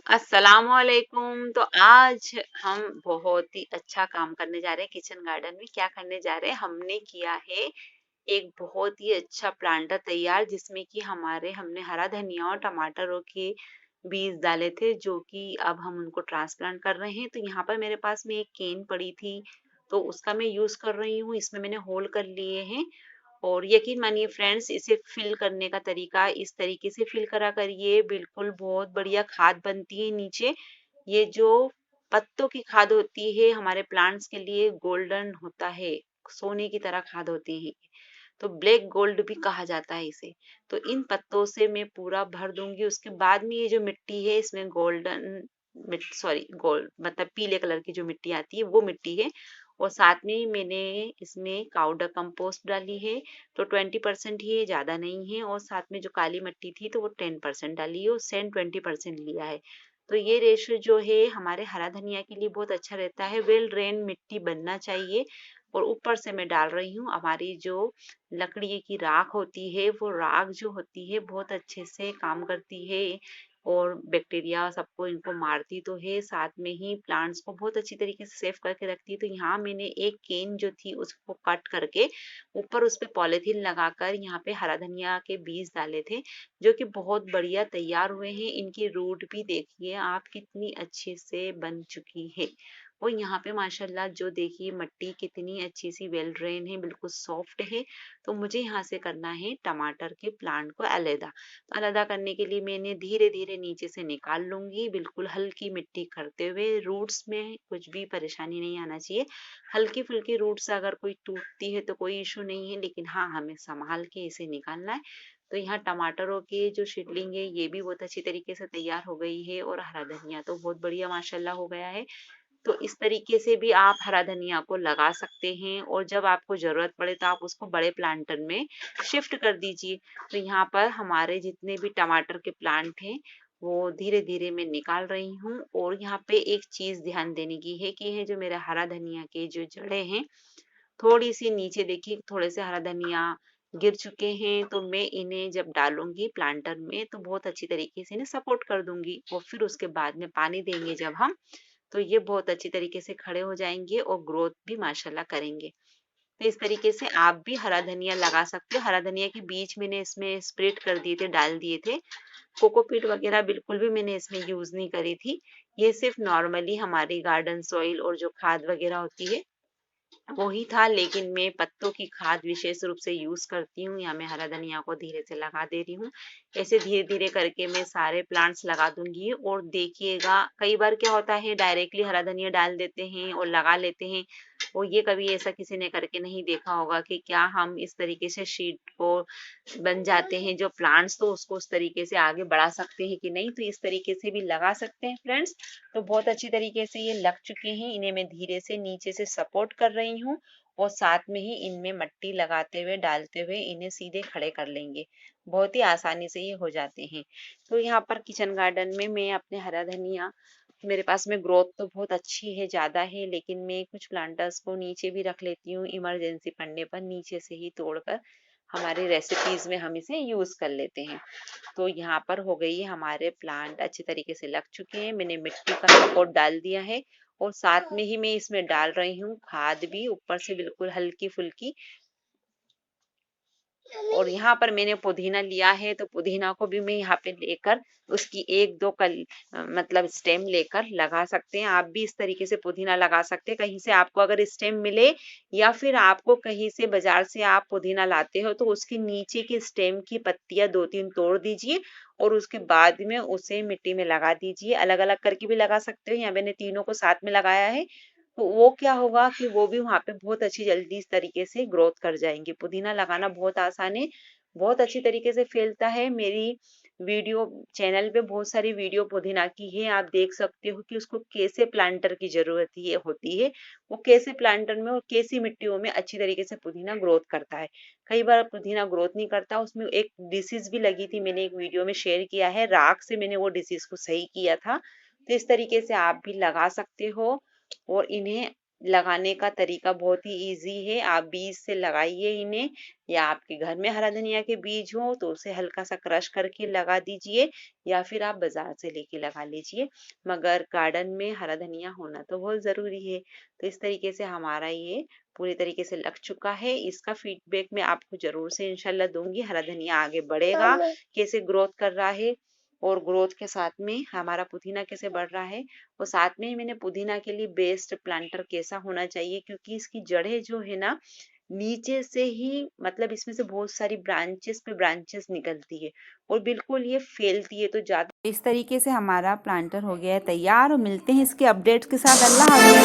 अस्सलामुअलैकुम। तो आज हम बहुत ही अच्छा काम करने जा रहे हैं किचन गार्डन में। क्या करने जा रहे हैं? हमने किया है एक बहुत ही अच्छा प्लांटर तैयार, जिसमें कि हमने हरा धनिया और टमाटरों के बीज डाले थे, जो कि अब हम उनको ट्रांसप्लांट कर रहे हैं। तो यहाँ पर मेरे पास में एक केन पड़ी थी, तो उसका मैं यूज कर रही हूँ। इसमें मैंने होल कर लिए हैं, और यकीन मानिए फ्रेंड्स, इसे फिल करने का तरीका इस तरीके से फिल करा करिए, बिल्कुल बहुत बढ़िया खाद बनती है नीचे। ये जो पत्तों की खाद होती है हमारे प्लांट्स के लिए गोल्डन होता है, सोने की तरह खाद होती है। तो ब्लैक गोल्ड भी कहा जाता है इसे। तो इन पत्तों से मैं पूरा भर दूंगी। उसके बाद में ये जो मिट्टी है, इसमें गोल्डन सॉरी गोल्ड मतलब पीले कलर की जो मिट्टी आती है वो मिट्टी है। और साथ में ही मैंने इसमें काउडर कंपोस्ट डाली है। तो 20% ही है, ज्यादा नहीं है। और साथ में जो काली मिट्टी थी तो वो 10% डाली है, और सेंड 20% लिया है। तो ये रेशो जो है हमारे हरा धनिया के लिए बहुत अच्छा रहता है। वेल ड्रेन मिट्टी बनना चाहिए। और ऊपर से मैं डाल रही हूँ हमारी जो लकड़ी की राख होती है। वो राख जो होती है बहुत अच्छे से काम करती है, और बैक्टीरिया सबको इनको मारती तो है, साथ में ही प्लांट्स को बहुत अच्छी तरीके से सेफ करके रखती है। तो यहाँ मैंने एक केन जो थी उसको कट करके ऊपर उस पे पॉलिथीन लगाकर यहाँ पे हरा धनिया के बीज डाले थे, जो कि बहुत बढ़िया तैयार हुए हैं। इनकी रूट भी देखिए आप कितनी अच्छे से बन चुकी है। और यहाँ पे माशाल्लाह जो देखिए मिट्टी कितनी अच्छी सी वेल ड्रेन है, बिल्कुल सॉफ्ट है। तो मुझे यहाँ से करना है टमाटर के प्लांट को अलहदा। अलहदा करने के लिए मैंने धीरे धीरे नीचे से निकाल लूंगी, बिल्कुल हल्की मिट्टी करते हुए। रूट्स में कुछ भी परेशानी नहीं आना चाहिए। हल्की फुल्की रूट्स अगर कोई टूटती है तो कोई इशू नहीं है, लेकिन हाँ, हमें संभाल के इसे निकालना है। तो यहाँ टमाटरों के जो सीडलिंग है ये भी बहुत अच्छी तरीके से तैयार हो गई है, और हरा धनिया तो बहुत बढ़िया माशाल्लाह हो गया है। तो इस तरीके से भी आप हरा धनिया को लगा सकते हैं, और जब आपको जरूरत पड़े तो आप उसको बड़े प्लांटर में शिफ्ट कर दीजिए। तो यहाँ पर हमारे जितने भी टमाटर के प्लांट हैं वो धीरे धीरे मैं निकाल रही हूँ। और यहाँ पे एक चीज ध्यान देने की है कि है जो मेरा हरा धनिया के जो जड़ें हैं, थोड़ी सी नीचे देखिए, थोड़े से हरा धनिया गिर चुके हैं। तो मैं इन्हें जब डालूंगी प्लांटर में तो बहुत अच्छी तरीके से इन्हें सपोर्ट कर दूंगी, और फिर उसके बाद में पानी देंगे जब हम, तो ये बहुत अच्छी तरीके से खड़े हो जाएंगे और ग्रोथ भी माशाल्लाह करेंगे। तो इस तरीके से आप भी हरा धनिया लगा सकते हो। हरा धनिया के बीज मैंने इसमें स्प्रेड कर दिए थे, डाल दिए थे। कोकोपीट वगैरह बिल्कुल भी मैंने इसमें यूज नहीं करी थी। ये सिर्फ नॉर्मली हमारी गार्डन सॉइल और जो खाद वगैरह होती है वही था, लेकिन मैं पत्तों की खाद विशेष रूप से यूज करती हूँ। या मैं हरा धनिया को धीरे से लगा दे रही हूँ। ऐसे धीरे धीरे करके मैं सारे प्लांट्स लगा दूंगी। और देखिएगा कई बार क्या होता है, डायरेक्टली हरा धनिया डाल देते हैं और लगा लेते हैं। वो ये कभी ऐसा किसी ने करके नहीं देखा होगा कि क्या हम इस तरीके से शीट को बन जाते हैं जो प्लांट्स, तो उसको उस तरीके से आगे बढ़ा सकते हैं कि नहीं। तो इस तरीके से भी लगा सकते हैं फ्रेंड्स। तो बहुत अच्छी तरीके से ये लग चुके हैं। इन्हें मैं धीरे से नीचे से सपोर्ट कर रही हूँ, और साथ में ही इनमें मट्टी लगाते हुए डालते हुए इन्हें सीधे खड़े कर लेंगे। बहुत ही आसानी से ये हो जाते हैं। तो यहाँ पर किचन गार्डन में मैं अपने हरा धनिया, मेरे पास में ग्रोथ तो बहुत अच्छी है, ज्यादा है, लेकिन मैं कुछ प्लांटर्स को नीचे भी रख लेती हूँ। इमरजेंसी पड़ने पर नीचे से ही तोड़कर हमारी रेसिपीज में हम इसे यूज कर लेते हैं। तो यहाँ पर हो गई है, हमारे प्लांट अच्छे तरीके से लग चुके हैं। मैंने मिट्टी का सपोर्ट डाल दिया है, और साथ में ही मैं इसमें डाल रही हूँ खाद भी ऊपर से, बिल्कुल हल्की फुल्की। और यहाँ पर मैंने पुदीना लिया है, तो पुदीना को भी मैं यहाँ पे लेकर उसकी एक दो मतलब स्टेम लेकर लगा सकते हैं। आप भी इस तरीके से पुदीना लगा सकते हैं। कहीं से आपको अगर स्टेम मिले, या फिर आपको कहीं से बाजार से आप पुदीना लाते हो, तो उसके नीचे की स्टेम की पत्तियां दो तीन तोड़ दीजिए, और उसके बाद में उसे मिट्टी में लगा दीजिए। अलग अलग करके भी लगा सकते हो, यहाँ मैंने तीनों को साथ में लगाया है। तो वो क्या होगा कि वो भी वहां पे बहुत अच्छी जल्दी इस तरीके से ग्रोथ कर जाएंगे। पुदीना लगाना बहुत आसान है, बहुत अच्छी तरीके से फैलता है। मेरी वीडियो चैनल पे बहुत सारी वीडियो पुदीना की है, आप देख सकते हो कि उसको कैसे प्लांटर की जरूरत ही होती है, वो कैसे प्लांटर में और कैसी मिट्टियों में अच्छी तरीके से पुदीना ग्रोथ करता है। कई बार पुदीना ग्रोथ नहीं करता, उसमें एक डिसीज भी लगी थी, मैंने एक वीडियो में शेयर किया है, राख से मैंने वो डिसीज को सही किया था। तो इस तरीके से आप भी लगा सकते हो, और इन्हें लगाने का तरीका बहुत ही इजी है। आप बीज से लगाइए इन्हें, या आपके घर में हरा धनिया के बीज हो तो उसे हल्का सा क्रश करके लगा दीजिए, या फिर आप बाजार से लेके लगा लीजिए। मगर गार्डन में हरा धनिया होना तो बहुत जरूरी है। तो इस तरीके से हमारा ये पूरी तरीके से लग चुका है। इसका फीडबैक मैं आपको जरूर से इंशाल्लाह दूंगी। हरा धनिया आगे बढ़ेगा, कैसे ग्रोथ कर रहा है, और ग्रोथ के साथ में हमारा पुदीना कैसे बढ़ रहा है। और साथ में ही मैंने पुदीना के लिए बेस्ट प्लांटर कैसा होना चाहिए, क्योंकि इसकी जड़ें जो है ना नीचे से ही, मतलब इसमें से बहुत सारी ब्रांचेस पे ब्रांचेस निकलती है और बिल्कुल ये फैलती है। तो ज्यादा इस तरीके से हमारा प्लांटर हो गया है तैयार, और मिलते हैं इसके अपडेट्स के साथ। अल्लाह हाफिज।